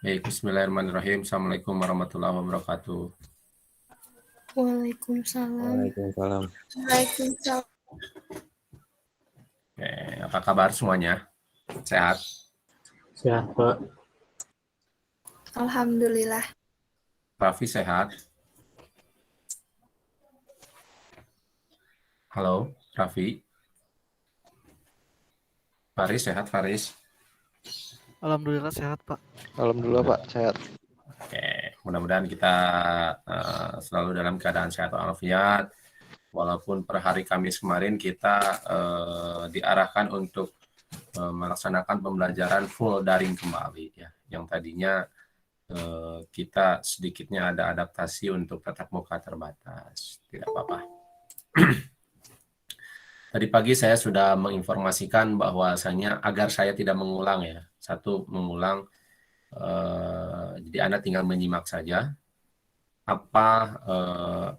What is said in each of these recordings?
Baik, bismillahirrahmanirrahim. Assalamualaikum warahmatullahi wabarakatuh. Waalaikumsalam. Waalaikumsalam. Waalaikumsalam. Oke, apa kabar semuanya? Sehat? Sehat, Pak. Alhamdulillah. Raffi sehat? Halo, Raffi? Faris sehat, Faris? Alhamdulillah sehat, Pak. Alhamdulillah, Pak. Sehat. Oke, mudah-mudahan kita selalu dalam keadaan sehat walafiat. Walaupun per hari Kamis kemarin kita diarahkan untuk melaksanakan pembelajaran full daring kembali, ya. Yang tadinya kita sedikitnya ada adaptasi untuk tatap muka terbatas. Tidak apa-apa. Tadi pagi saya sudah menginformasikan bahwasanya agar saya tidak mengulang, ya. Satu, mengulang. Jadi Anda tinggal menyimak saja apa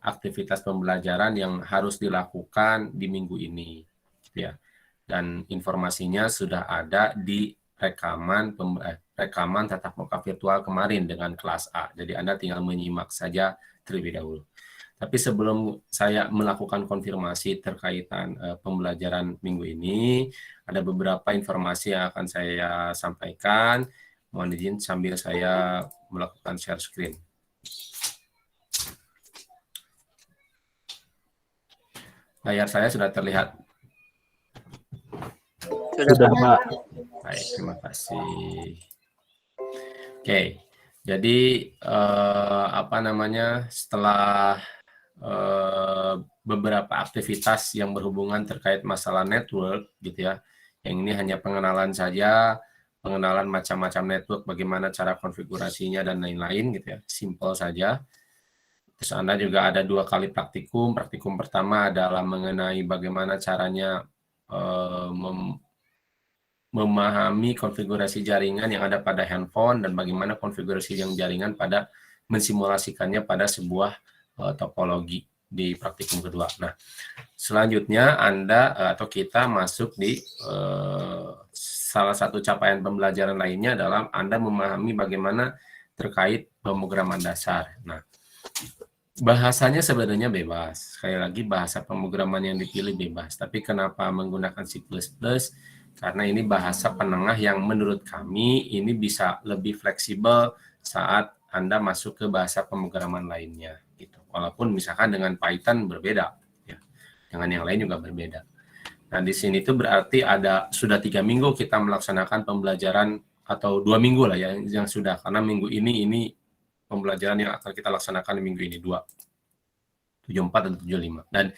aktivitas pembelajaran yang harus dilakukan di minggu ini, gitu ya. Dan informasinya sudah ada di rekaman tatap muka virtual kemarin dengan kelas A. Jadi Anda tinggal menyimak saja terlebih dahulu. Tapi sebelum saya melakukan konfirmasi terkaitan pembelajaran minggu ini, ada beberapa informasi yang akan saya sampaikan. Mohon izin sambil saya melakukan share screen. Layar saya sudah terlihat? Sudah, Pak. Baik, terima kasih. Oke, jadi setelah beberapa aktivitas yang berhubungan terkait masalah network, gitu ya. Yang ini hanya pengenalan saja, pengenalan macam-macam network, bagaimana cara konfigurasinya dan lain-lain, gitu ya. Simple saja. Terus Anda juga ada 2 kali praktikum. Praktikum pertama adalah mengenai bagaimana caranya memahami konfigurasi jaringan yang ada pada handphone dan bagaimana konfigurasi yang jaringan pada mensimulasikannya pada sebuah topologi di praktikum kedua. Nah, selanjutnya Anda atau kita masuk di salah satu capaian pembelajaran lainnya adalah Anda memahami bagaimana terkait pemrograman dasar. Nah, bahasanya sebenarnya bebas. Sekali lagi bahasa pemrograman yang dipilih bebas. Tapi kenapa menggunakan C++? Karena ini bahasa penengah yang menurut kami ini bisa lebih fleksibel saat Anda masuk ke bahasa pemrograman lainnya. Gitu. Walaupun misalkan dengan Python berbeda, ya. Dengan yang lain juga berbeda. Nah, di sini itu berarti sudah 3 minggu kita melaksanakan pembelajaran, atau 2 minggu lah ya, yang sudah. Karena minggu ini pembelajaran yang akan kita laksanakan di minggu ini, 74 dan 75. Dan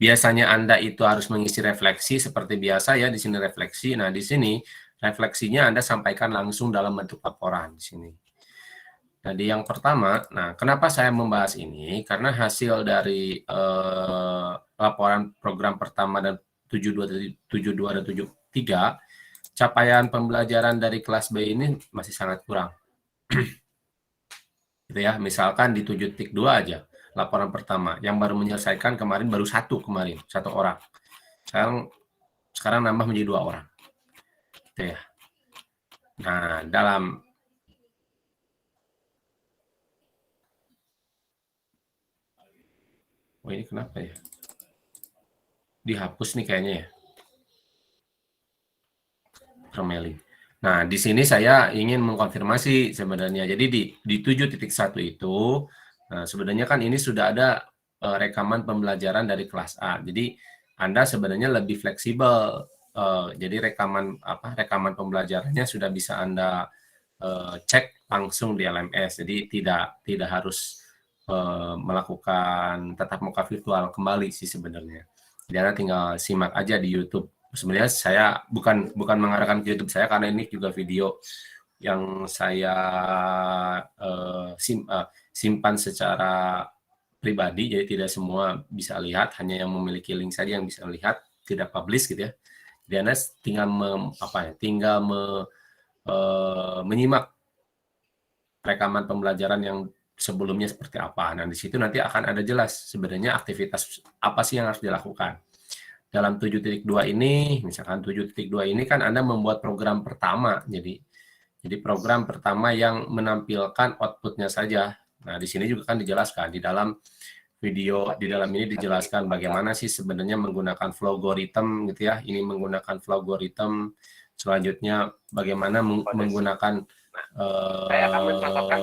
biasanya Anda itu harus mengisi refleksi seperti biasa ya, di sini refleksi. Nah, di sini refleksinya Anda sampaikan langsung dalam bentuk laporan di sini. Jadi yang pertama, nah kenapa saya membahas ini? Karena hasil dari laporan program pertama dan 72 dan 73, capaian pembelajaran dari kelas B ini masih sangat kurang. Gitu ya, misalkan di 7.2 aja laporan pertama yang baru menyelesaikan kemarin baru satu orang. Sekarang nambah menjadi 2 orang. Gitu ya. Nah, ini kenapa ya? Dihapus nih kayaknya ya. Permailing. Nah, di sini saya ingin mengkonfirmasi sebenarnya. Jadi di 7.1 itu, nah sebenarnya kan ini sudah ada rekaman pembelajaran dari kelas A. Jadi Anda sebenarnya lebih fleksibel. Jadi rekaman pembelajarannya sudah bisa Anda cek langsung di LMS. Jadi tidak harus melakukan tatap muka virtual kembali sih sebenarnya. Jadi Anda tinggal simak aja di YouTube. Sebenarnya saya bukan mengarahkan ke YouTube saya karena ini juga video yang saya simpan secara pribadi, jadi tidak semua bisa lihat, hanya yang memiliki link saja yang bisa lihat, tidak publish gitu ya. Jadi Anda tinggal menyimak rekaman pembelajaran yang sebelumnya seperti apa. Nah, di situ nanti akan ada jelas sebenarnya aktivitas apa sih yang harus dilakukan. Dalam 7.2 ini, misalkan 7.2 ini kan Anda membuat program pertama. Jadi Jadi program pertama yang menampilkan outputnya saja. Nah, di sini juga kan dijelaskan di dalam video, di dalam ini dijelaskan bagaimana sih sebenarnya menggunakan flowgorithm gitu ya. Ini menggunakan flowgorithm, selanjutnya bagaimana menggunakan Saya akan mencontohkan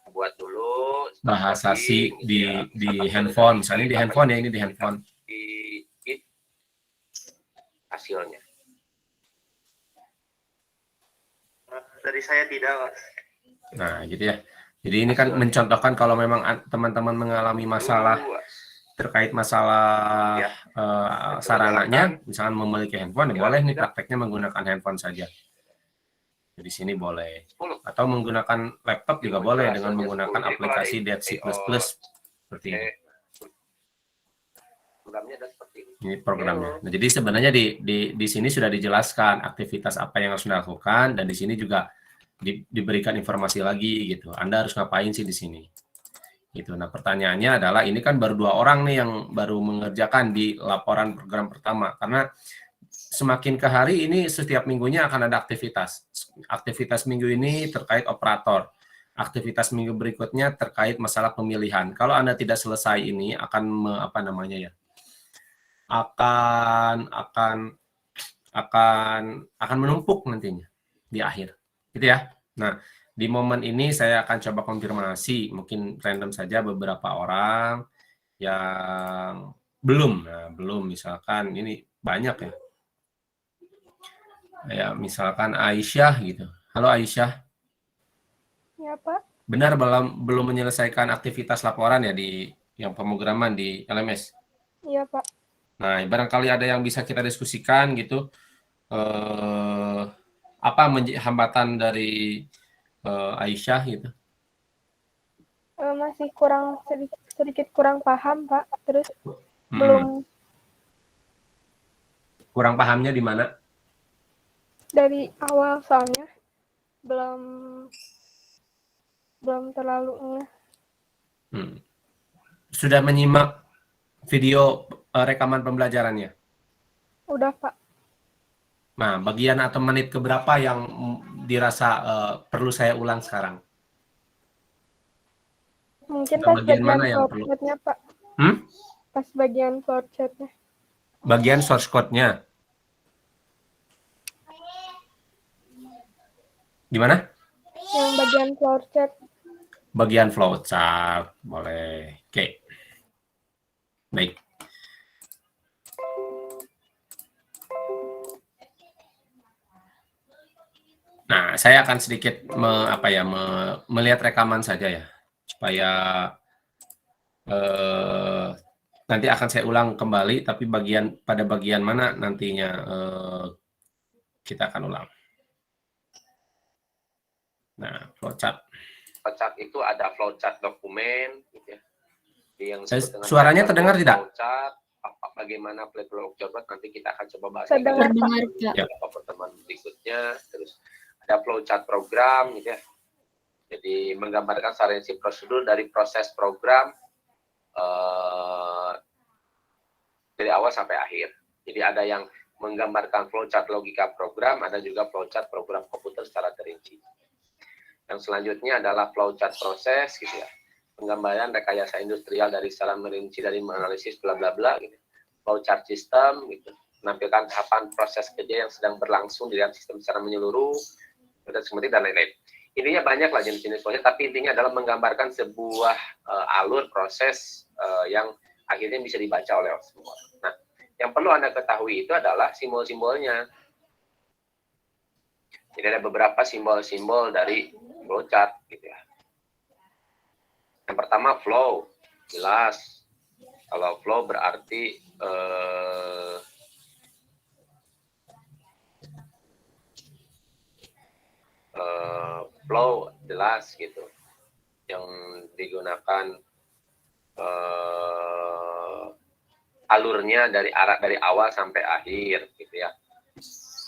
buat dulu bahasa C di handphone. Misalnya di handphone ya, ini di handphone. Di hasilnya. Dari saya tidak, Mas. Nah, gitu ya. Jadi ini kan mencontohkan kalau memang teman-teman mengalami masalah terkait masalah sarananya, misalkan memiliki handphone, ya boleh nih prakteknya menggunakan handphone saja. Di sini boleh. Atau menggunakan laptop juga boleh dengan menggunakan aplikasi DeadC++ seperti ini. Programnya ada seperti ini. Ini programnya. Nah, jadi sebenarnya di sini sudah dijelaskan aktivitas apa yang harus dilakukan, dan di sini juga diberikan informasi lagi gitu. Anda harus ngapain sih di sini? Gitu. Nah, pertanyaannya adalah ini kan baru 2 orang nih yang baru mengerjakan di laporan program pertama, karena semakin ke hari ini setiap minggunya akan ada aktivitas. Aktivitas minggu ini terkait operator. Aktivitas minggu berikutnya terkait masalah pemilihan. Kalau Anda tidak selesai ini akan akan menumpuk nantinya di akhir. Gitu ya. Nah, di momen ini saya akan coba konfirmasi, mungkin random saja beberapa orang yang belum. Nah, belum misalkan ini banyak ya. Ya, misalkan Aisyah gitu. Halo Aisyah. Ya, Pak. Benar belum menyelesaikan aktivitas laporan ya di yang pemrograman di LMS? Iya, Pak. Nah, barangkali ada yang bisa kita diskusikan gitu. Apa hambatan dari Aisyah gitu? Masih sedikit kurang paham, Pak. Terus belum kurang pahamnya di mana? dari awal soalnya belum terlalu ngeh. Sudah menyimak video rekaman pembelajarannya? Udah, Pak. Nah, bagian atau menit keberapa yang dirasa perlu saya ulang sekarang? Mungkin Dan pas bagian bagian mana yang source code-nya, Pak. Pas bagian source code-nya. Bagian source code-nya. Gimana? Yang bagian flowchart. Bagian flowchart, boleh. Oke. Baik. Nah, saya akan sedikit melihat rekaman saja ya, supaya nanti akan saya ulang kembali, tapi pada bagian mana nantinya kita akan ulang. Nah, flowchart. Flowchart itu ada flowchart dokumen, gitu ya. Suaranya terdengar tidak? Flowchart, bagaimana flowchart nanti kita akan coba bahas. Terdengar, Pak. Ya. Pertemuan berikutnya, terus ada flowchart program, gitu ya. Jadi menggambarkan sequensi prosedur dari proses program dari awal sampai akhir. Jadi ada yang menggambarkan flowchart logika program, ada juga flowchart program komputer secara terinci. Yang selanjutnya adalah flowchart proses, gitu ya. Penggambaran rekayasa industrial dari secara merinci, dari menganalisis bla bla bla, gitu. Flowchart sistem, gitu. Menampilkan tahapan proses kerja yang sedang berlangsung di dalam sistem secara menyeluruh, dan lain-lain. Intinya banyak lah jenis-jenis flowchart, tapi intinya adalah menggambarkan sebuah alur proses yang akhirnya bisa dibaca oleh semua. Nah, yang perlu Anda ketahui itu adalah simbol-simbolnya. Jadi ada beberapa simbol-simbol dari flowchart, gitu ya. Yang pertama flow, jelas. Kalau flow berarti flow jelas gitu. Yang digunakan alurnya dari awal sampai akhir, gitu ya.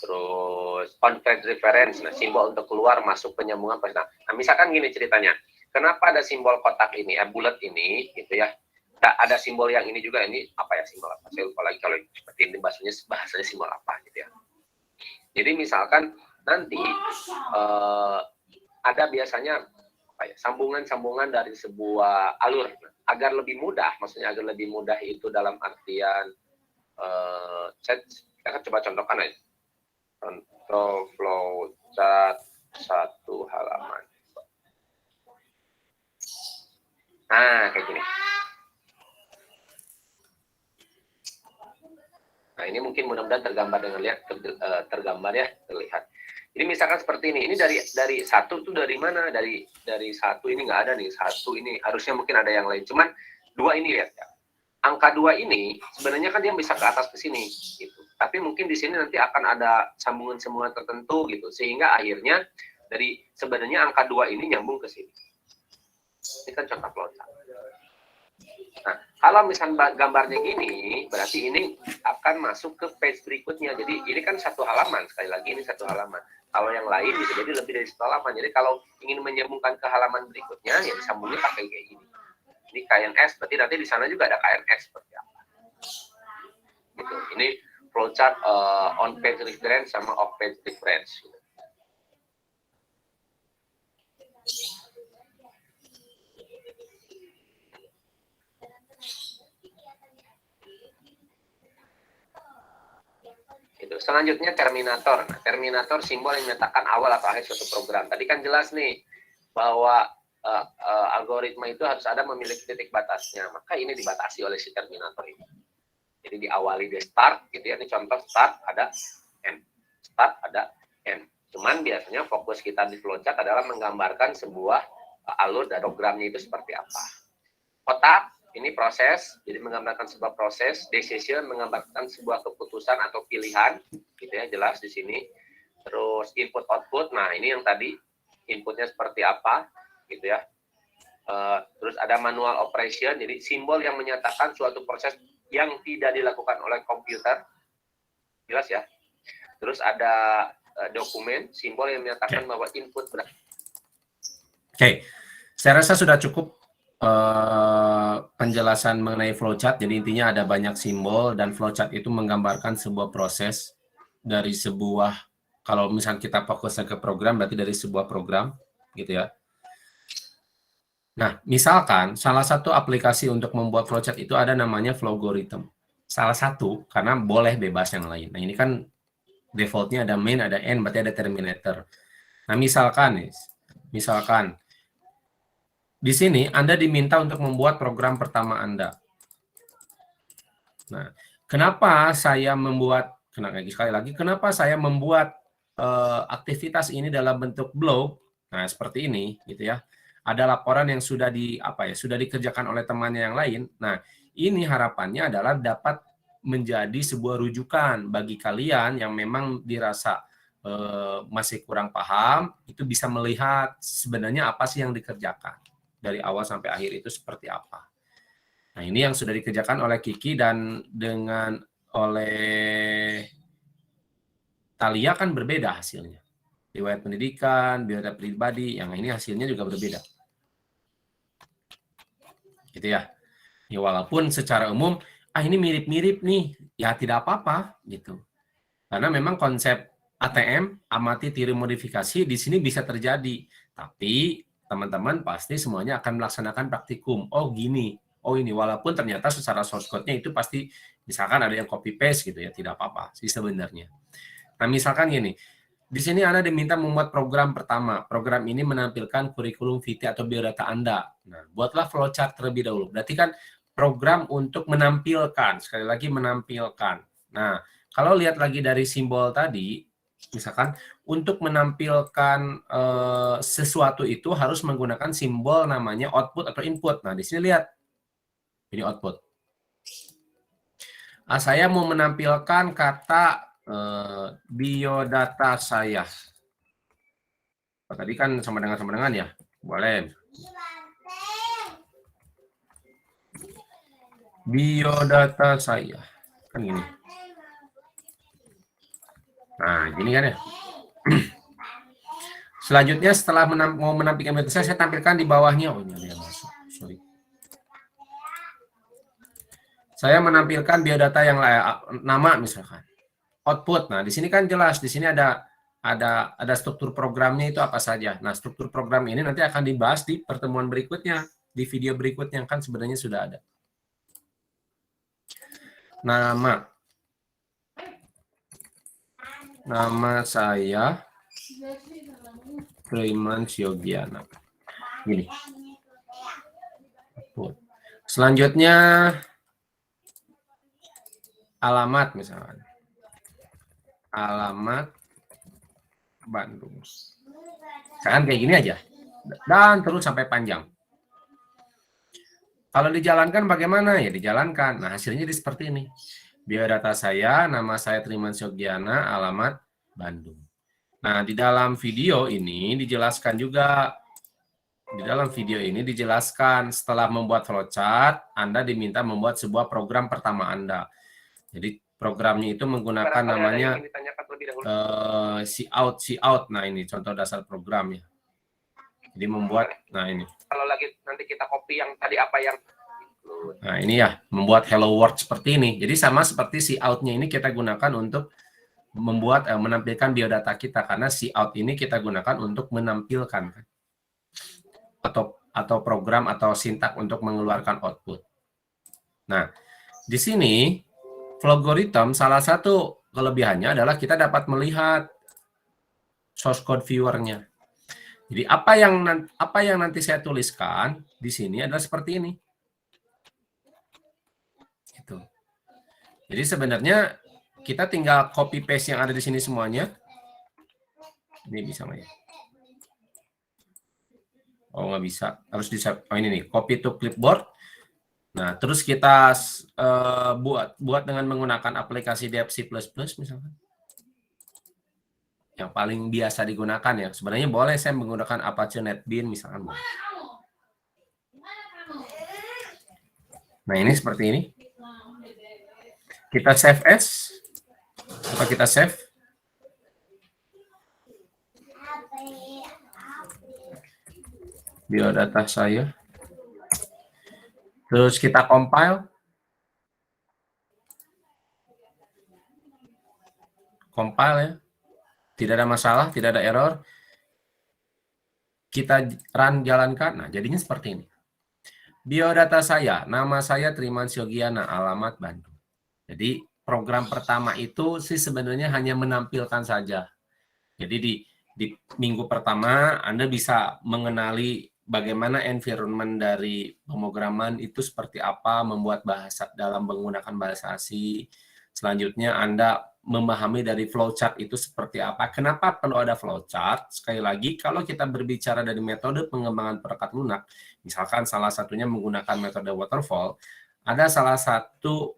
Terus on-page reference, nah simbol untuk keluar masuk penyambungan. Nah, misalkan gini ceritanya, kenapa ada simbol kotak ini, bulat ini, gitu ya? Ada simbol yang ini juga, ini apa ya simbol apa? Saya lupa lagi kalau seperti ini bahasanya simbol apa, gitu ya. Jadi misalkan nanti ada biasanya sambungan-sambungan dari sebuah alur agar lebih mudah, maksudnya agar lebih mudah itu dalam artian saya akan coba contohkan aja. Contoh flowchart 1 halaman. Nah, kayak gini. Nah, ini mungkin mudah-mudahan tergambar dengan tergambar ya, terlihat. Ini misalkan seperti ini. Ini dari satu tuh dari mana? Dari satu ini nggak ada nih. Satu ini harusnya mungkin ada yang lain. Cuman 2 ini lihat ya. Angka 2 ini sebenarnya kan dia bisa ke atas ke sini gitu. Tapi mungkin di sini nanti akan ada sambungan-sambungan tertentu gitu. Sehingga akhirnya sebenarnya angka 2 ini nyambung ke sini. Ini kan contoh flowchart. Nah, kalau misalnya gambarnya gini, berarti ini akan masuk ke page berikutnya. Jadi ini kan 1 halaman, sekali lagi ini 1 halaman. Kalau yang lain bisa jadi lebih dari 1 halaman. Jadi kalau ingin menyambungkan ke halaman berikutnya, ya disambungnya pakai kayak gini. Ini KNS, berarti nanti di sana juga ada KNS seperti apa. Gitu. Ini flowchart on page reference sama off page reference. Gitu. Itu. Selanjutnya terminator. Nah, terminator simbol yang menyatakan awal atau akhir suatu program. Tadi kan jelas nih bahwa algoritma itu harus ada memiliki titik batasnya. Maka ini dibatasi oleh si terminator ini. Jadi diawali di start, gitu ya. Ini contoh start ada end, start ada end. Cuman biasanya fokus kita di flowchart adalah menggambarkan sebuah alur dan programnya itu seperti apa. Kotak ini proses, jadi menggambarkan sebuah proses. Decision menggambarkan sebuah keputusan atau pilihan, gitu ya, jelas di sini. Terus input output, nah ini yang tadi inputnya seperti apa, gitu ya. Terus ada manual operation, jadi simbol yang menyatakan suatu proses yang tidak dilakukan oleh komputer, jelas ya. Terus ada dokumen, simbol yang menyatakan bahwa input berarti. Oke, saya rasa sudah cukup penjelasan mengenai flowchart. Jadi intinya ada banyak simbol dan flowchart itu menggambarkan sebuah proses dari sebuah, kalau misalnya kita fokusnya ke program, berarti dari sebuah program, gitu ya. Nah, misalkan salah satu aplikasi untuk membuat flowchart itu ada namanya Flowgorithm. Salah satu, karena boleh bebas yang lain. Nah, ini kan defaultnya ada main, ada end, berarti ada terminator. Nah, misalkan di sini Anda diminta untuk membuat program pertama Anda. Nah, kenapa saya membuat aktivitas ini dalam bentuk blog? Nah, seperti ini, gitu ya. Ada laporan yang sudah dikerjakan oleh temannya yang lain. Nah, ini harapannya adalah dapat menjadi sebuah rujukan bagi kalian yang memang dirasa masih kurang paham, itu bisa melihat sebenarnya apa sih yang dikerjakan dari awal sampai akhir itu seperti apa. Nah, ini yang sudah dikerjakan oleh Kiki dan oleh Talia kan berbeda hasilnya. Riwayat pendidikan, biodata pribadi, yang ini hasilnya juga berbeda. Gitu ya. Ya walaupun secara umum, ini mirip-mirip nih, ya tidak apa-apa gitu. Karena memang konsep ATM, amati tiru modifikasi, di sini bisa terjadi. Tapi teman-teman pasti semuanya akan melaksanakan praktikum. Oh gini, oh ini. Walaupun ternyata secara source code-nya itu pasti, misalkan ada yang copy paste gitu ya, tidak apa-apa sih sebenarnya. Nah misalkan gini, di sini Anda diminta membuat program pertama. Program ini menampilkan kurikulum vitae atau biodata Anda. Nah, buatlah flowchart terlebih dahulu. Berarti kan program untuk menampilkan, sekali lagi menampilkan. Nah, kalau lihat lagi dari simbol tadi, misalkan untuk menampilkan sesuatu itu harus menggunakan simbol namanya output atau input. Nah, di sini lihat. Ini output. Saya mau menampilkan kata biodata saya. Tadi kan sama dengan ya. Boleh. Biodata saya. Kan gini. Nah, gini kan ya. Selanjutnya setelah mau menampilkan biodata saya tampilkan di bawahnya. Oh, ini ada yang masuk. Sorry. Saya menampilkan biodata yang nama misalkan. Output. Nah, di sini kan jelas, di sini ada ada struktur programnya itu apa saja. Nah, struktur program ini nanti akan dibahas di pertemuan berikutnya, di video berikutnya kan sebenarnya sudah ada. Nama saya Triman Siogiana. Gini. Selanjutnya alamat misalnya. Alamat Bandung. Kan kayak gini aja. Dan terus sampai panjang. Kalau dijalankan bagaimana? Ya dijalankan. Nah, hasilnya seperti ini. Biodata saya, nama saya Triman Siogiana, alamat Bandung. Nah, di dalam video ini dijelaskan juga, setelah membuat flowchart, Anda diminta membuat sebuah program pertama Anda. Jadi programnya itu menggunakan namanya cout. Nah, ini contoh dasar programnya. Jadi membuat, nah ini. Kalau lagi nanti kita copy yang tadi apa yang Nah, ini ya, membuat hello world seperti ini. Jadi sama seperti cout-nya ini kita gunakan untuk membuat menampilkan biodata kita, karena cout ini kita gunakan untuk menampilkan atau program atau sintak untuk mengeluarkan output. Nah, di sini Flowgorithm salah satu kelebihannya adalah kita dapat melihat source code viewer-nya. Jadi apa yang nanti saya tuliskan di sini adalah seperti ini. Gitu. Jadi sebenarnya kita tinggal copy paste yang ada di sini semuanya. Ini bisa nggak ya? Oh, nggak bisa. Harus di ini nih, copy to clipboard. Nah, terus kita buat dengan menggunakan aplikasi Dev C++ misalkan. Yang paling biasa digunakan ya. Sebenarnya boleh saya menggunakan Apache NetBeans misalkan. Nah, ini seperti ini. Kita save as. Apa kita save? Biodata saya. Terus kita compile. Compile ya. Tidak ada masalah, tidak ada error. Kita run, jalankan. Nah, jadinya seperti ini. Biodata saya, nama saya Triman Siogiana, alamat Bandung. Jadi program pertama itu sih sebenarnya hanya menampilkan saja. Jadi di minggu pertama Anda bisa mengenali bagaimana environment dari pemrograman itu seperti apa, membuat bahasa dalam menggunakan bahasa ASCII. Selanjutnya Anda memahami dari flowchart itu seperti apa. Kenapa perlu ada flowchart? Sekali lagi, kalau kita berbicara dari metode pengembangan perangkat lunak, misalkan salah satunya menggunakan metode waterfall, ada salah satu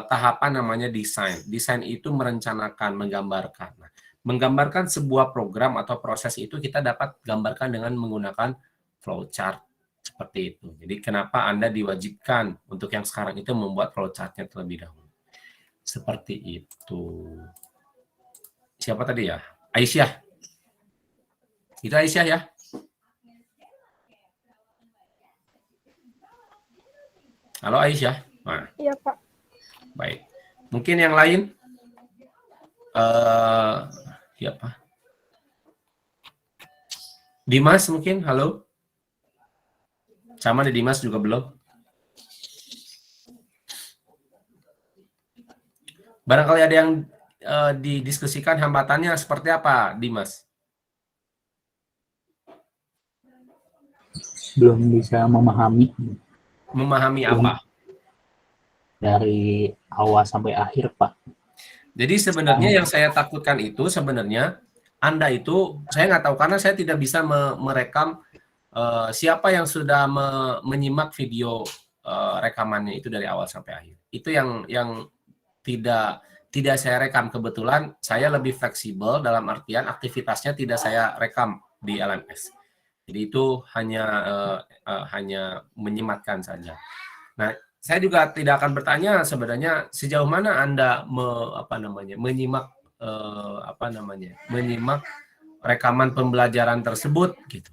tahapan namanya desain. Desain itu merencanakan, menggambarkan. Nah, menggambarkan sebuah program atau proses itu kita dapat gambarkan dengan menggunakan flowchart seperti itu. Jadi kenapa Anda diwajibkan untuk yang sekarang itu membuat flowchart-nya terlebih dahulu. Seperti itu. Siapa tadi ya? Aisyah. Itu Aisyah ya? Halo Aisyah. Nah. Iya, Pak. Baik. Mungkin yang lain? Siapa? Dimas mungkin? Halo? Sama di Dimas juga belum? Barangkali ada yang didiskusikan hambatannya seperti apa, Dimas? Belum bisa memahami. Memahami apa? Dari awal sampai akhir, Pak. Jadi sebenarnya yang saya takutkan itu sebenarnya Anda itu, saya nggak tahu karena saya tidak bisa merekam siapa yang sudah menyimak video rekamannya itu dari awal sampai akhir. Itu yang tidak saya rekam. Kebetulan saya lebih fleksibel dalam artian aktivitasnya tidak saya rekam di LMS. Jadi itu hanya menyematkan saja. Nah, saya juga tidak akan bertanya sebenarnya sejauh mana Anda menyimak rekaman pembelajaran tersebut gitu.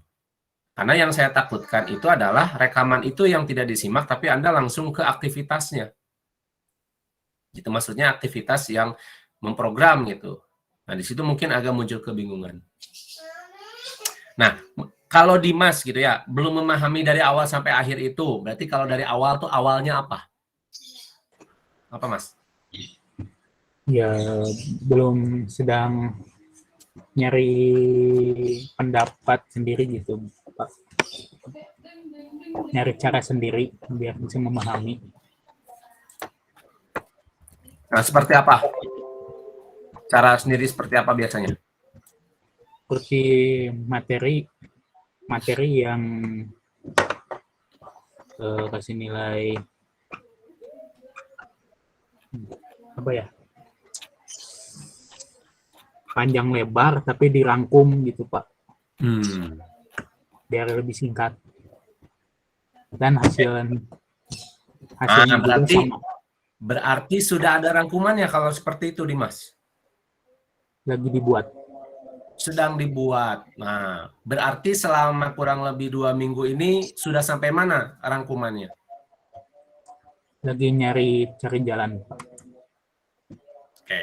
Karena yang saya takutkan itu adalah rekaman itu yang tidak disimak tapi Anda langsung ke aktivitasnya. Gitu maksudnya aktivitas yang memprogram gitu. Nah, di situ mungkin agak muncul kebingungan. Nah, kalau Dimas gitu ya, belum memahami dari awal sampai akhir itu, berarti kalau dari awal tuh awalnya apa? Apa, Mas? Ya, belum sedang nyari pendapat sendiri gitu, Pak. Nyari cara sendiri biar bisa memahami. Nah, seperti apa? Cara sendiri seperti apa biasanya? Seperti materi yang kasih nilai apa ya, panjang lebar tapi dirangkum gitu Pak, biar lebih singkat dan hasilnya berarti sudah ada rangkumannya kalau seperti itu, Dimas? Lagi dibuat. Sedang dibuat. Nah, berarti selama kurang lebih 2 minggu ini sudah sampai mana rangkumannya? Lagi cari jalan, Pak. Oke.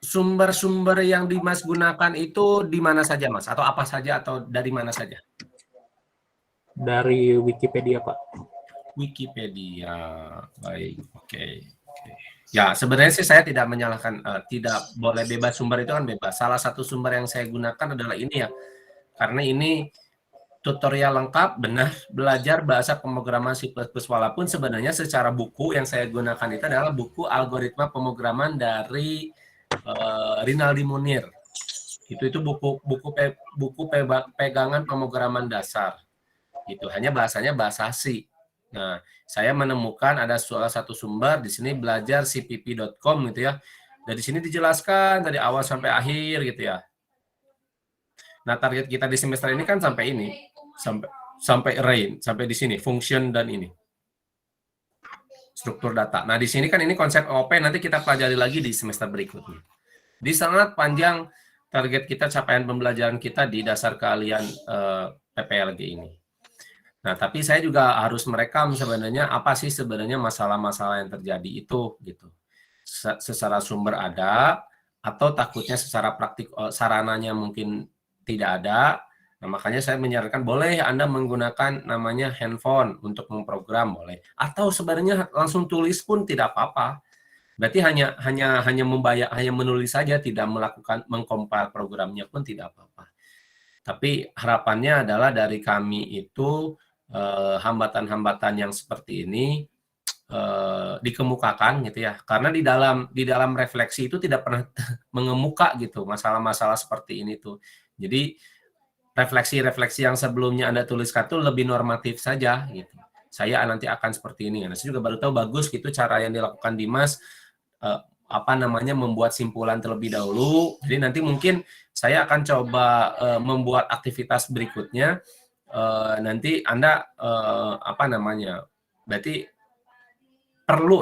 Sumber-sumber yang Dimas gunakan itu di mana saja, Mas? Atau apa saja atau dari mana saja? Dari Wikipedia, Pak. Wikipedia. Baik, oke. Ya, sebenarnya sih saya tidak menyalahkan, tidak boleh bebas, sumber itu kan bebas. Salah satu sumber yang saya gunakan adalah ini ya, karena ini tutorial lengkap, benar, belajar bahasa pemrograman C++, walaupun sebenarnya secara buku yang saya gunakan itu adalah buku algoritma pemrograman dari Rinaldi Munir. Itu buku pegangan pemrograman dasar. Itu hanya bahasanya bahasa C. Nah, saya menemukan ada salah satu sumber di sini, belajar cpp.com gitu ya. Dan di sini dijelaskan dari awal sampai akhir gitu ya. Nah, target kita di semester ini kan sampai ini, sampai array, sampai di sini function dan ini struktur data. Nah, di sini kan ini konsep OOP, nanti kita pelajari lagi di semester berikutnya. Di sangat panjang target kita, capaian pembelajaran kita di dasar keahlian PPLG ini. Nah, tapi saya juga harus merekam sebenarnya apa sih sebenarnya masalah-masalah yang terjadi itu gitu. Secara sumber ada, atau takutnya secara praktik sarananya mungkin tidak ada. Nah, makanya saya menyarankan boleh Anda menggunakan namanya handphone untuk memprogram, boleh. Atau sebenarnya langsung tulis pun tidak apa-apa. Berarti hanya menulis saja, tidak mengkompil programnya pun tidak apa-apa. Tapi harapannya adalah dari kami itu hambatan-hambatan yang seperti ini dikemukakan gitu ya, karena di dalam refleksi itu tidak pernah mengemuka gitu masalah-masalah seperti ini tuh. Jadi refleksi-refleksi yang sebelumnya Anda tuliskan tuh lebih normatif saja gitu. Saya nanti akan seperti ini. Nah, saya juga baru tahu bagus gitu cara yang dilakukan Dimas, membuat simpulan terlebih dahulu. Jadi nanti mungkin saya akan coba membuat aktivitas berikutnya. Nanti Anda berarti perlu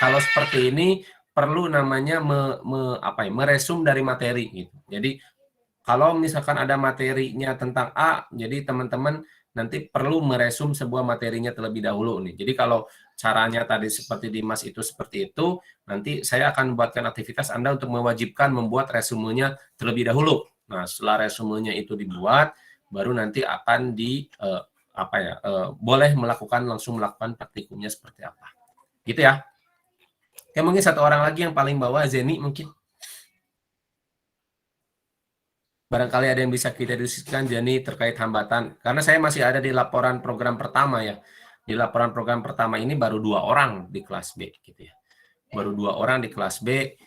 kalau seperti ini perlu meresum dari materi gitu. Jadi kalau misalkan ada materinya tentang A, jadi teman-teman nanti perlu meresum sebuah materinya terlebih dahulu nih. Jadi kalau caranya tadi seperti Dimas itu seperti itu, nanti saya akan buatkan aktivitas Anda untuk mewajibkan membuat resumenya terlebih dahulu. Nah, setelah resumenya itu dibuat, baru nanti akan boleh langsung melakukan praktikumnya seperti apa. Gitu ya. Oke, mungkin satu orang lagi yang paling bawah, Zeni mungkin. Barangkali ada yang bisa kita diskusikan, Zeni, terkait hambatan. Karena saya masih ada di laporan program pertama ya. Di laporan program pertama ini baru 2 orang di kelas B gitu ya. Baru 2 orang di kelas B.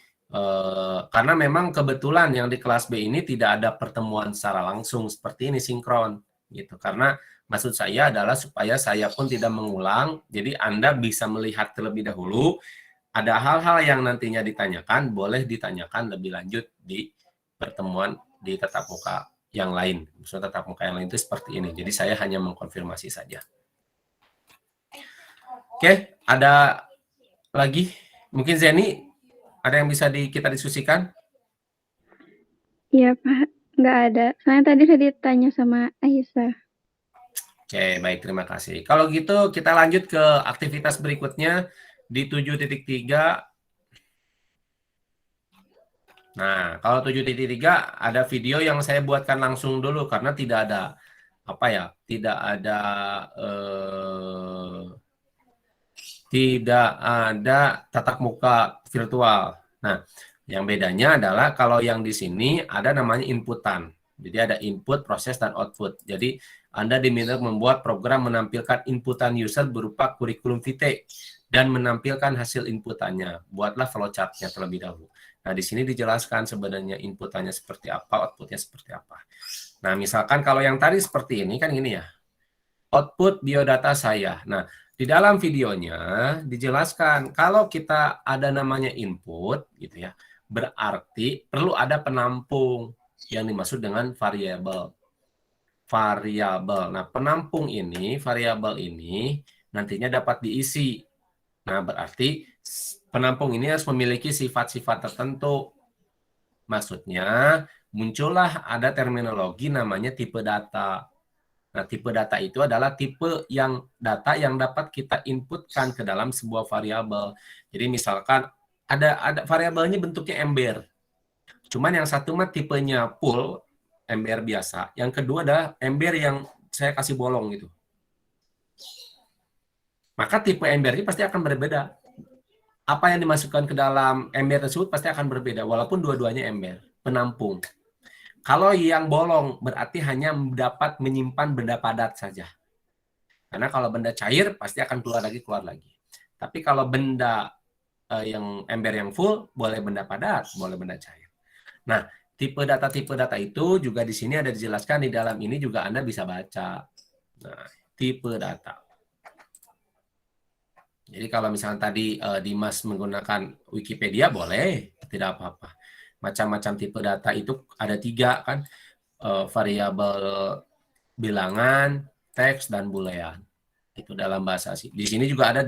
Karena memang kebetulan yang di kelas B ini tidak ada pertemuan secara langsung seperti ini, sinkron gitu. Karena maksud saya adalah supaya saya pun tidak mengulang, jadi Anda bisa melihat terlebih dahulu, ada hal-hal yang nantinya ditanyakan, boleh ditanyakan lebih lanjut di pertemuan di tatap muka yang lain. Maksudnya tatap muka yang lain itu seperti ini, jadi saya hanya mengkonfirmasi saja. Oke, ada lagi? Mungkin Zeni, ada yang bisa kita diskusikan? Iya, Pak. Nggak ada. Soalnya tadi saya ditanya sama Aisyah. Oke, baik. Terima kasih. Kalau gitu, kita lanjut ke aktivitas berikutnya di 7.3. Nah, kalau 7.3 ada video yang saya buatkan langsung dulu karena tidak ada tidak ada tatap muka virtual. Nah, yang bedanya adalah kalau yang di sini ada namanya inputan. Jadi ada input, proses, dan output. Jadi Anda diminta membuat program menampilkan inputan user berupa kurikulum vitae dan menampilkan hasil inputannya. Buatlah flowchart-nya terlebih dahulu. Nah, di sini dijelaskan sebenarnya inputannya seperti apa, outputnya seperti apa. Nah, misalkan kalau yang tadi seperti ini, kan gini ya. Output biodata saya. Nah, di dalam videonya dijelaskan kalau kita ada namanya input, gitu ya, berarti perlu ada penampung yang dimaksud dengan variabel. Nah, penampung ini, variabel ini nantinya dapat diisi. Nah, berarti penampung ini harus memiliki sifat-sifat tertentu. Maksudnya, muncullah ada terminologi namanya tipe data. Nah, tipe data itu adalah tipe data yang dapat kita inputkan ke dalam sebuah variabel. Jadi misalkan ada variabelnya bentuknya ember. Cuman yang satu mah tipenya full, ember biasa. Yang kedua adalah ember yang saya kasih bolong gitu. Maka tipe embernya pasti akan berbeda. Apa yang dimasukkan ke dalam ember tersebut pasti akan berbeda, walaupun dua-duanya ember, penampung. Kalau yang bolong berarti hanya dapat menyimpan benda padat saja. Karena kalau benda cair pasti akan keluar lagi. Tapi kalau benda yang ember yang full, boleh benda padat, boleh benda cair. Nah, tipe data itu juga di sini ada dijelaskan, di dalam ini juga Anda bisa baca. Nah, tipe data. Jadi kalau misalnya tadi Dimas menggunakan Wikipedia, boleh, tidak apa-apa. Macam-macam tipe data itu ada 3 kan, variabel bilangan, teks, dan boolean. Itu dalam bahasa asing. Di sini juga ada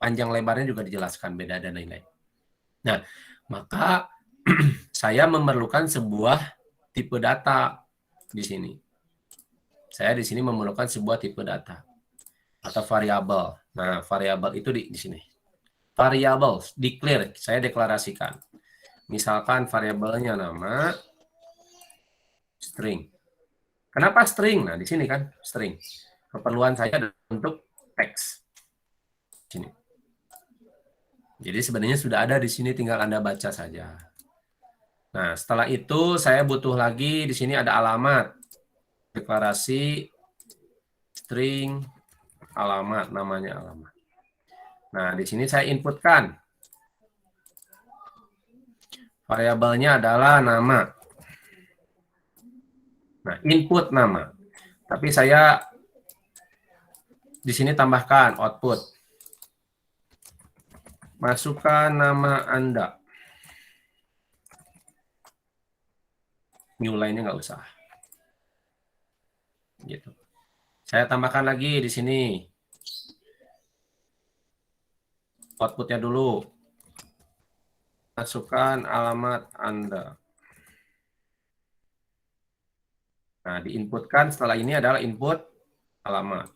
panjang lebarnya juga dijelaskan beda dan lain-lain. Nah, maka saya memerlukan sebuah tipe data di sini. Saya di sini memerlukan sebuah tipe data atau variabel. Nah, variabel itu di sini. Variabel, declare, saya deklarasikan. Misalkan variabelnya nama string. Kenapa string? Nah, di sini kan string. Keperluan saya untuk teks. Sini. Jadi sebenarnya sudah ada di sini, tinggal Anda baca saja. Nah, setelah itu saya butuh lagi di sini ada alamat. Deklarasi string alamat, namanya alamat. Nah, di sini saya inputkan. Variabelnya adalah nama. Nah, input nama. Tapi saya di sini tambahkan output. Masukkan nama Anda. New line-nya nggak usah. Gitu. Saya tambahkan lagi di sini. Outputnya dulu. Masukkan alamat Anda. Nah, diinputkan setelah ini adalah input alamat.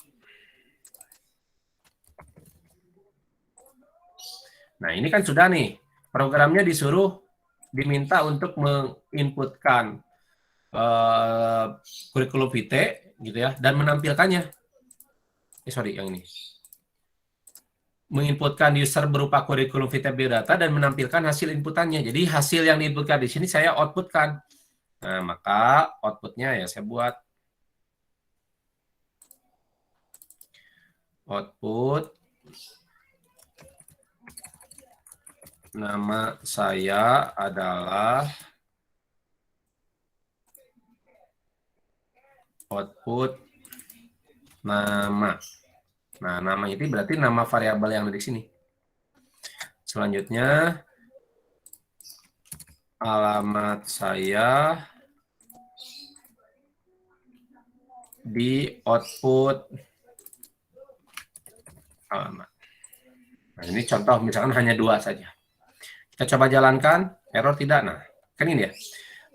Nah, ini kan sudah nih. Programnya diminta untuk menginputkan kurikulum vitae gitu ya, dan menampilkannya. Yang ini. Menginputkan user berupa kurikulum vitae biodata dan menampilkan hasil inputannya. Jadi hasil yang diinputkan di sini saya outputkan. Nah, maka outputnya ya saya buat output nama saya adalah output nama. Nah, nama itu berarti nama variabel yang ada di sini. Selanjutnya, alamat saya di output alamat. Nah, ini contoh, misalkan hanya 2 saja. Kita coba jalankan, error tidak. Nah, kan ini ya.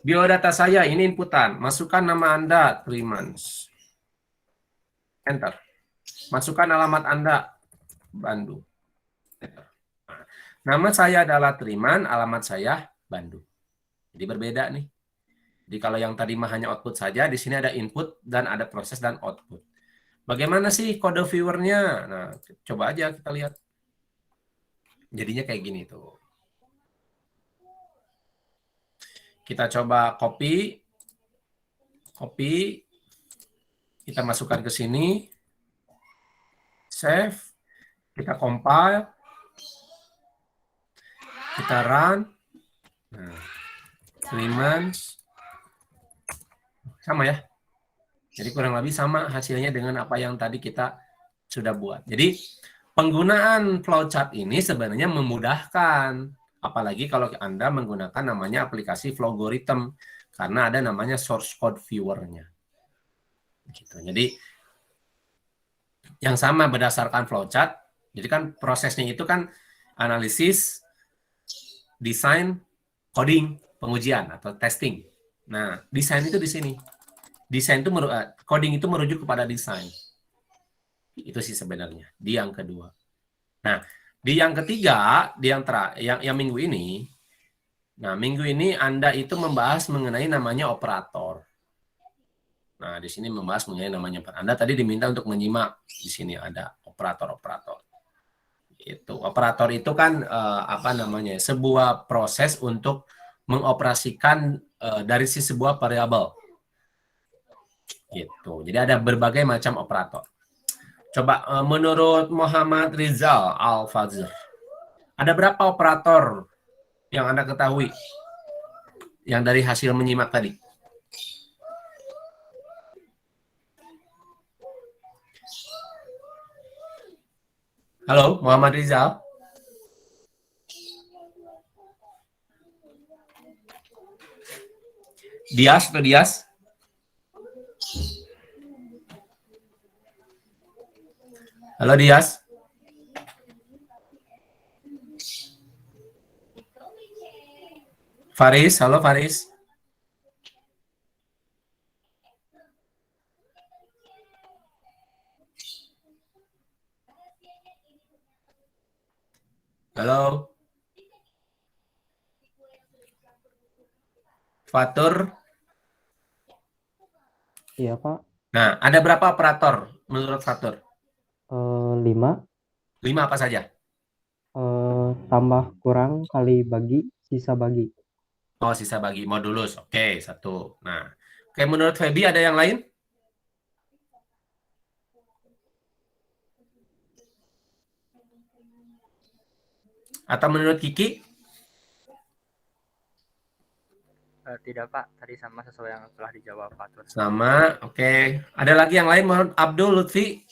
Biodata saya, ini inputan. Masukkan nama Anda, 3 months. Enter. Masukkan alamat Anda, Bandung. Enter. Nama saya adalah Triman, alamat saya Bandung. Jadi berbeda nih. Jadi kalau yang tadi mah hanya output saja, di sini ada input dan ada proses dan output. Bagaimana sih kode viewernya? Nah, coba aja kita lihat. Jadinya kayak gini tuh. Kita coba copy, kita masukkan ke sini, save, kita compile, kita run, nah, 3 months, sama ya. Jadi kurang lebih sama hasilnya dengan apa yang tadi kita sudah buat. Jadi penggunaan flowchart ini sebenarnya memudahkan, apalagi kalau Anda menggunakan namanya aplikasi Flowgorithm, karena ada namanya source code viewer-nya. Gitu. Jadi yang sama berdasarkan flowchart, jadi kan prosesnya itu kan analisis, desain, coding, pengujian atau testing. Nah, desain itu di sini. Desain itu coding itu merujuk kepada desain. Itu sih sebenarnya di yang kedua. Nah, di yang ketiga, di yang minggu ini, nah minggu ini Anda itu membahas mengenai namanya operator. Nah, di sini membahas mengenai namanya. Anda tadi diminta untuk menyimak. Di sini ada operator-operator. Itu operator itu kan sebuah proses untuk mengoperasikan dari sebuah variabel. Gitu. Jadi ada berbagai macam operator. Coba menurut Muhammad Rizal Al-Fazir, ada berapa operator yang Anda ketahui yang dari hasil menyimak tadi? Halo, Muhammad Rizal. Dias atau Dias? Halo Dias. Faris, halo Faris. Halo. Fatur. Iya, Pak. Nah, ada berapa operator menurut Fatur? 5. 5 apa saja? Tambah kurang kali bagi, sisa bagi. Oh, sisa bagi modulus. Oke, 1. Nah, oke, menurut Feby ada yang lain? Atau menurut Kiki? Tidak Pak, tadi sama sesuai yang telah dijawab Pak Tur. Sama, oke. Ada lagi yang lain menurut Abdul Lutfi?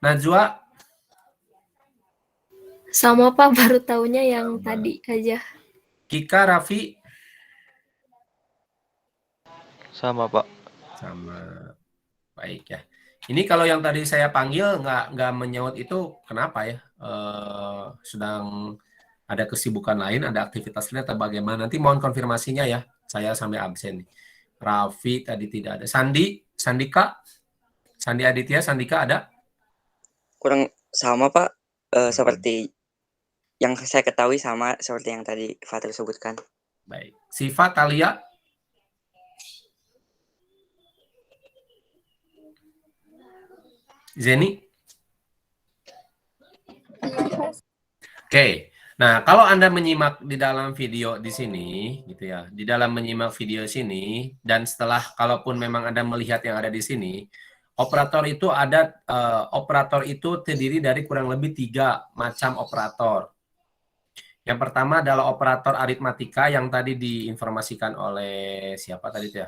Najwa? Sama Pak, baru tahunya yang tadi aja. Kika, Raffi? Sama Pak. Sama. Baik ya. Ini kalau yang tadi saya panggil nggak menyaut itu kenapa ya? Sedang ada kesibukan lain, ada aktivitas lain atau bagaimana? Nanti mohon konfirmasinya ya. Saya sampai absen nih. Raffi tadi tidak ada. Sandika, Sandi Aditya, Sandika ada? Kurang sama Pak, seperti yang saya ketahui sama seperti yang tadi Fatul sebutkan. Baik. Siva, Talia? Zeni? Oke. Nah, kalau Anda menyimak di dalam video di sini, gitu ya, di dalam menyimak video sini, dan setelah, kalaupun memang Anda melihat yang ada di sini, operator itu terdiri dari kurang lebih 3 macam operator. Yang pertama adalah operator aritmatika yang tadi diinformasikan oleh siapa tadi ya?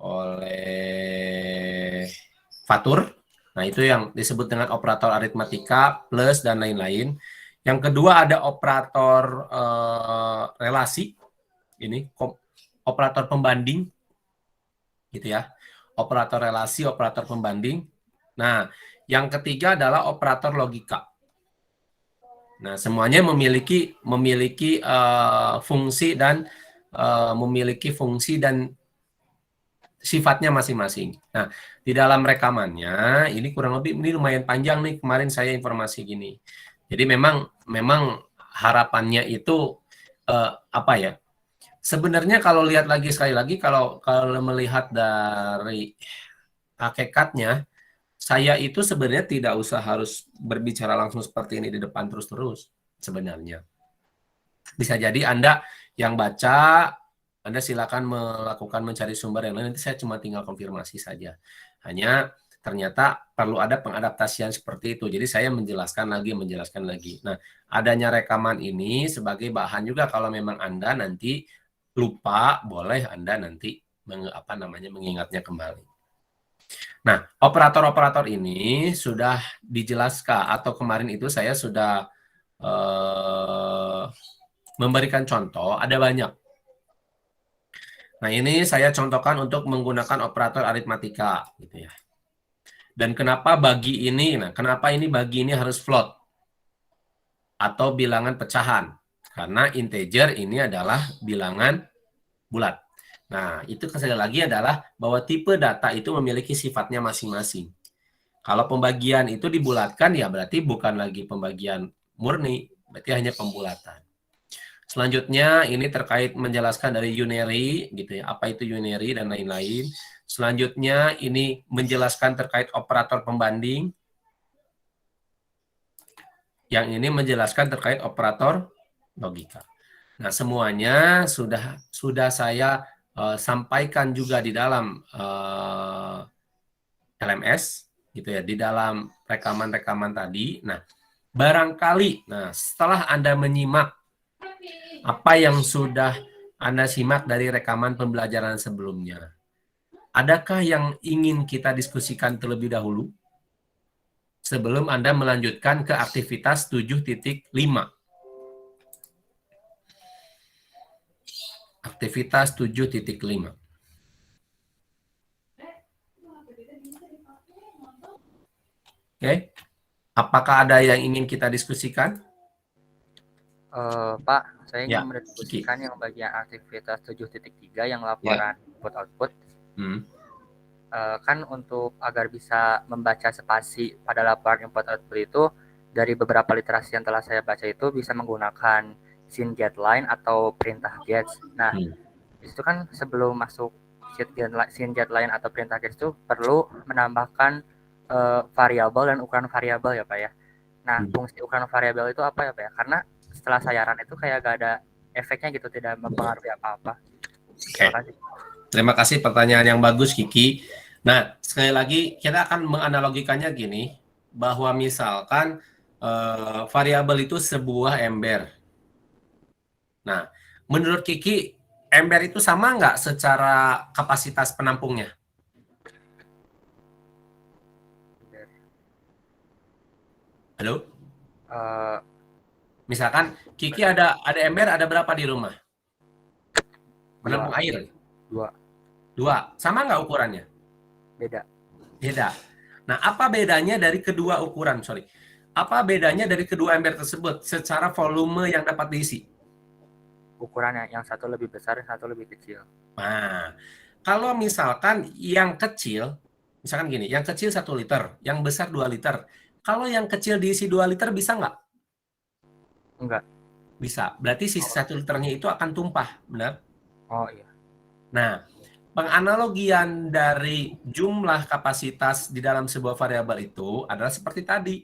Oleh Fatur. Nah, itu yang disebut dengan operator aritmatika, plus, dan lain-lain. Yang kedua ada operator relasi. Ini operator pembanding. Gitu ya. Operator relasi, operator pembanding. Nah, yang ketiga adalah operator logika. Nah, semuanya memiliki fungsi dan sifatnya masing-masing. Nah, di dalam rekamannya ini kurang lebih ini lumayan panjang nih kemarin saya informasi gini. Jadi memang harapannya itu apa ya? Sebenarnya kalau lihat lagi sekali lagi kalau melihat dari hakikatnya, saya itu sebenarnya tidak usah harus berbicara langsung seperti ini di depan terus-terus sebenarnya. Bisa jadi Anda yang baca, Anda silakan melakukan mencari sumber yang lain, nanti saya cuma tinggal konfirmasi saja. Hanya ternyata perlu ada pengadaptasian seperti itu. Jadi saya menjelaskan lagi. Nah, adanya rekaman ini sebagai bahan juga kalau memang Anda nanti lupa, boleh Anda nanti mengingatnya kembali. Nah, operator-operator ini sudah dijelaskan atau kemarin itu saya sudah memberikan contoh, ada banyak. Nah, ini saya contohkan untuk menggunakan operator aritmatika gitu ya. Dan kenapa bagi ini? Nah, kenapa ini bagi ini harus float atau bilangan pecahan? Karena integer ini adalah bilangan bulat. Nah, itu sekali lagi adalah bahwa tipe data itu memiliki sifatnya masing-masing. Kalau pembagian itu dibulatkan, ya berarti bukan lagi pembagian murni, berarti hanya pembulatan. Selanjutnya, ini terkait menjelaskan dari unary, gitu ya, apa itu unary dan lain-lain. Selanjutnya, ini menjelaskan terkait operator pembanding. Yang ini menjelaskan terkait operator logika. Nah, semuanya sudah saya sampaikan juga di dalam LMS gitu ya, di dalam rekaman-rekaman tadi. Nah, barangkali setelah Anda menyimak apa yang sudah Anda simak dari rekaman pembelajaran sebelumnya, adakah yang ingin kita diskusikan terlebih dahulu sebelum Anda melanjutkan ke aktivitas 7.5? Aktivitas 7.5. Oke. Apakah ada yang ingin kita diskusikan? Pak, saya Ya, ingin mendiskusikan yang bagian aktivitas 7.3 yang laporan input-output. Kan untuk agar bisa membaca spasi pada laporan input-output itu, dari beberapa literasi yang telah saya baca itu bisa menggunakan scene getLine atau perintah get. Nah, itu kan sebelum masuk scene getLine atau perintah get itu perlu menambahkan variabel dan ukuran variabel ya Pak ya. Nah, fungsi ukuran variabel itu apa ya Pak ya? Karena setelah saya run itu kayak gak ada efeknya gitu, tidak mempengaruhi apa-apa. Terima kasih pertanyaan yang bagus Kiki. Nah, sekali lagi kita akan menganalogikannya gini, bahwa misalkan variabel itu sebuah ember. Nah, menurut Kiki, ember itu sama nggak secara kapasitas penampungnya? Halo? Misalkan Kiki ada ember, ada berapa di rumah? Penampung air? 2. Sama nggak ukurannya? Beda. Nah, apa bedanya dari kedua ukuran? Apa bedanya dari kedua ember tersebut secara volume yang dapat diisi? Ukurannya, yang satu lebih besar, yang satu lebih kecil. Nah, kalau misalkan yang kecil, misalkan gini, yang kecil 1 liter, yang besar 2 liter. Kalau yang kecil diisi 2 liter bisa nggak? Enggak. Bisa. Berarti sisa 1 liternya itu akan tumpah, benar? Oh iya. Nah, penganalogian dari jumlah kapasitas di dalam sebuah variabel itu adalah seperti tadi.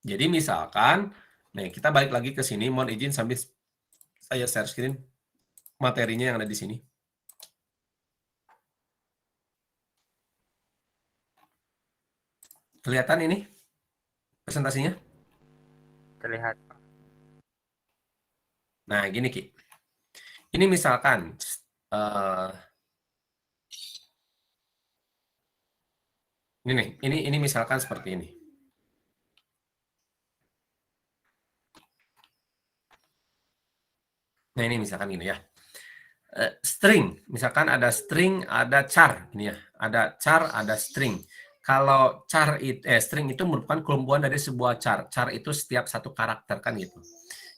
Jadi misalkan, nih kita balik lagi ke sini, mohon izin sambil saya share screen materinya yang ada di sini. Kelihatan ini presentasinya? Terlihat. Nah, gini Ki. Ini misalkan ini misalkan seperti ini. Nah, ini misalkan gini ya. String, misalkan ada string, ada char ini ya. Ada char, ada string. Kalau string itu merupakan kelumpuhan dari sebuah char. Char itu setiap satu karakter kan gitu.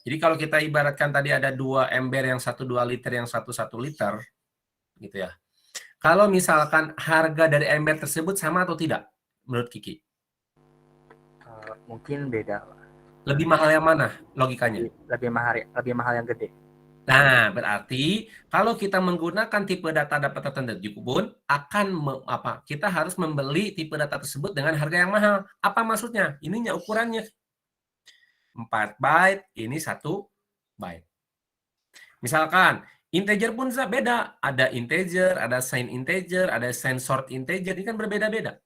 Jadi kalau kita ibaratkan tadi ada 2 ember, yang 1 2 liter, yang 1 1 liter gitu ya. kalau misalkan harga dari ember tersebut sama atau tidak menurut Kiki? Mungkin beda. Lebih mahal yang mana logikanya? Lebih mahal yang gede. Nah, berarti kalau kita menggunakan tipe data tertentu pun akan kita harus membeli tipe data tersebut dengan harga yang mahal. Apa maksudnya? Ininya ukurannya 4 byte, ini 1 byte. Misalkan integer pun beda, ada integer, ada sign integer, ada sign short integer, ini kan berbeda-beda.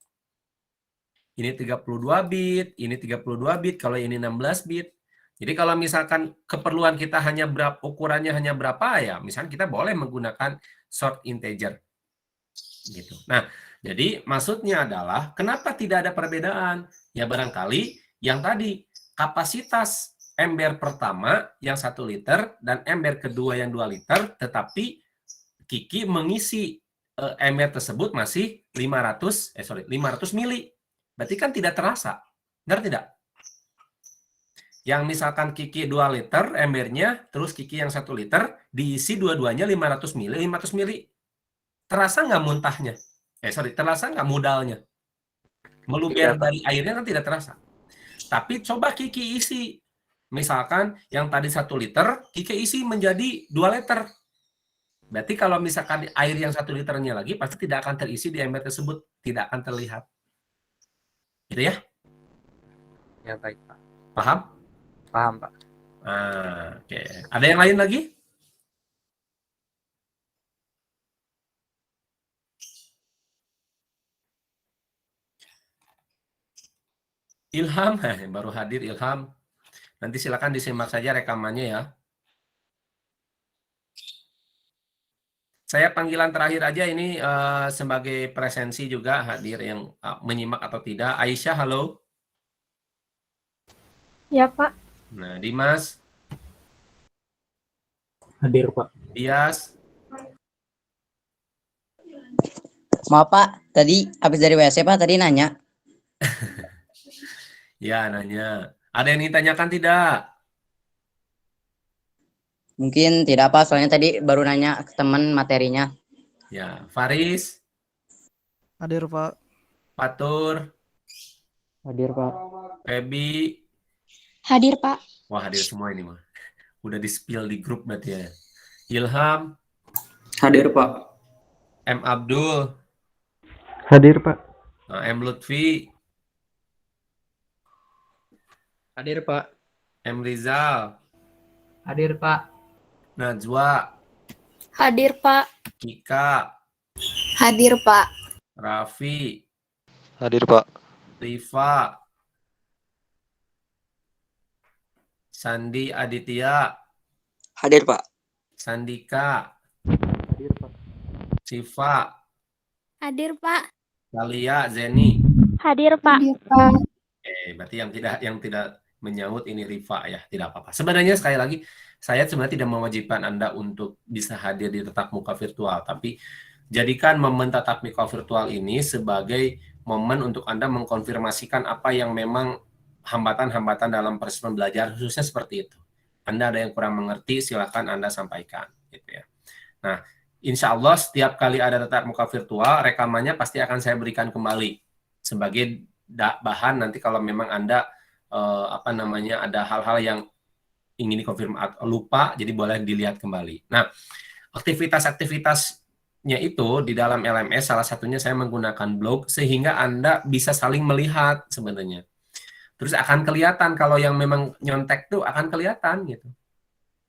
Ini 32 bit, ini 32 bit, kalau ini 16 bit. Jadi kalau misalkan keperluan kita hanya ukurannya hanya berapa ya, misalnya kita boleh menggunakan short integer. Gitu. Nah, jadi maksudnya adalah kenapa tidak ada perbedaan? Ya barangkali yang tadi kapasitas ember pertama yang 1 liter dan ember kedua yang 2 liter, tetapi Kiki mengisi ember tersebut masih 500 mili. Berarti kan tidak terasa. Benar tidak? Yang misalkan Kiki 2 liter embernya, terus Kiki yang 1 liter, diisi dua-duanya 500 mili. Terasa nggak muntahnya? Terasa nggak modalnya? Meluber dari airnya kan tidak terasa. Tapi coba Kiki isi. Misalkan yang tadi 1 liter, Kiki isi menjadi 2 liter. Berarti kalau misalkan air yang 1 liternya lagi, pasti tidak akan terisi di ember tersebut. Tidak akan terlihat. Gitu ya? Ya, baik, Pak. Paham? Paham, Pak. Oke. Ada yang lain lagi? Ilham, baru hadir Ilham. Nanti silakan disimak saja rekamannya ya. Saya panggilan terakhir aja ini sebagai presensi juga hadir yang menyimak atau tidak. Aisyah, halo. Ya, Pak. Nah, Dimas. Hadir, Pak. Dias. Maaf, Pak. Tadi habis dari WC, Pak. Tadi nanya. Ya, nanya. Ada yang ditanyakan tidak? Mungkin tidak, Pak. Soalnya tadi baru nanya ke teman materinya. Ya, Faris. Hadir, Pak. Fatur. Hadir, Pak. Febi. Hadir, Pak. Wah, hadir semua ini mah. Udah di-spill di grup berarti ya. Ilham. Hadir, Pak. M. Abdul. Hadir, Pak. M. Lutfi. Hadir, Pak. M. Rizal. Hadir, Pak. Najwa. Hadir, Pak. Kika. Hadir, Pak. Raffi. Hadir, Pak. Rifa. Sandi Aditya. Hadir, Pak. Sandika. Hadir, Pak. Siva. Hadir, Pak. Kalia, Zeni. Hadir, Pak. Hadir, Pak. Berarti yang tidak menyaut ini Rifa ya, tidak apa-apa. Sebenarnya sekali lagi saya sebenarnya tidak mewajibkan Anda untuk bisa hadir di tatap muka virtual, tapi jadikan momen tatap muka virtual ini sebagai momen untuk Anda mengkonfirmasikan apa yang memang hambatan-hambatan dalam proses pembelajaran, khususnya seperti itu. Anda ada yang kurang mengerti, silakan Anda sampaikan. Gitu ya. Nah, insya Allah setiap kali ada tatap muka virtual, rekamannya pasti akan saya berikan kembali sebagai bahan nanti kalau memang Anda ada hal-hal yang ingin dikonfirmasi lupa, jadi boleh dilihat kembali. Nah, aktivitas-aktivitasnya itu di dalam LMS salah satunya saya menggunakan blog sehingga Anda bisa saling melihat sebenarnya. Terus akan kelihatan kalau yang memang nyontek tuh akan kelihatan gitu.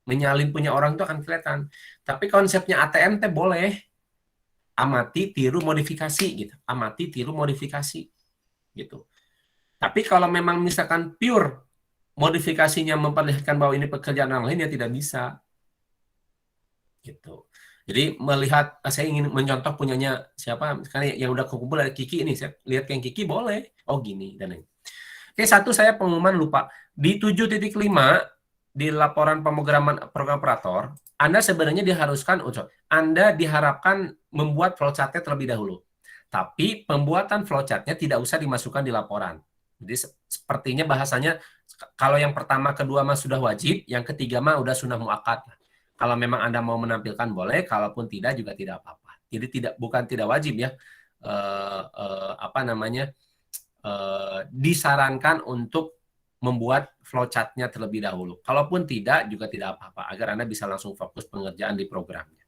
Menyalin punya orang tuh akan kelihatan. Tapi konsepnya ATM teh boleh amati, tiru, modifikasi gitu. Amati, tiru, modifikasi gitu. Tapi kalau memang misalkan pure modifikasinya memperlihatkan bahwa ini pekerjaan orang lain ya tidak bisa. Gitu. Jadi melihat saya ingin mencontoh punyanya siapa, karena yang udah kumpul dari Kiki ini, saya lihat yang Kiki boleh. Oh gini dan lain. Oke, satu saya pengumuman lupa. Di 7.5 di laporan pemrograman program operator, Anda sebenarnya Anda diharapkan membuat flowchart-nya terlebih dahulu. Tapi pembuatan flowchart-nya tidak usah dimasukkan di laporan. Jadi sepertinya bahasanya kalau yang pertama, kedua mah sudah wajib, yang ketiga mah udah sunnah muakkad. Kalau memang Anda mau menampilkan boleh, kalaupun tidak juga tidak apa-apa. Jadi bukan tidak wajib ya, disarankan untuk membuat flowchart-nya terlebih dahulu. Kalaupun tidak, juga tidak apa-apa, agar Anda bisa langsung fokus pengerjaan di programnya.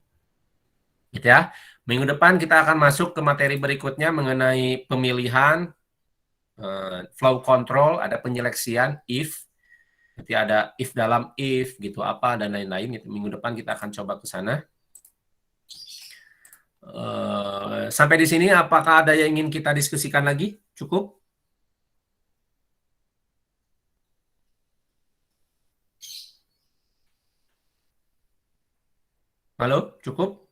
Gitu ya. Minggu depan kita akan masuk ke materi berikutnya mengenai pemilihan, flow control, ada penyeleksian, if, nanti ada if dalam if, gitu, apa, dan lain-lain. Gitu. Minggu depan kita akan coba ke sana. Sampai di sini, apakah ada yang ingin kita diskusikan lagi? Cukup? Halo, cukup?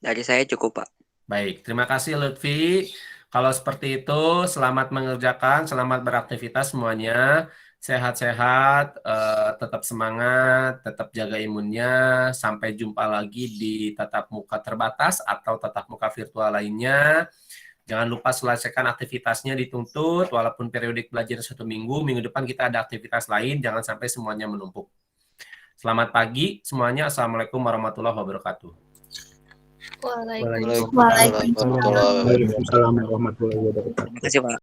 Dari saya cukup, Pak. Baik, terima kasih Lutfi. Kalau seperti itu, selamat mengerjakan, selamat beraktivitas semuanya. Sehat-sehat, tetap semangat, tetap jaga imunnya. Sampai jumpa lagi di tatap muka terbatas atau tatap muka virtual lainnya. Jangan lupa selesaikan aktivitasnya dituntut, walaupun periodik belajar 1 minggu. Minggu depan kita ada aktivitas lain, jangan sampai semuanya menumpuk. Selamat pagi semuanya. Assalamualaikum warahmatullahi wabarakatuh. Waalaikumsalam. Waalaikumsalam warahmatullahi wabarakatuh. Terima kasih, Pak.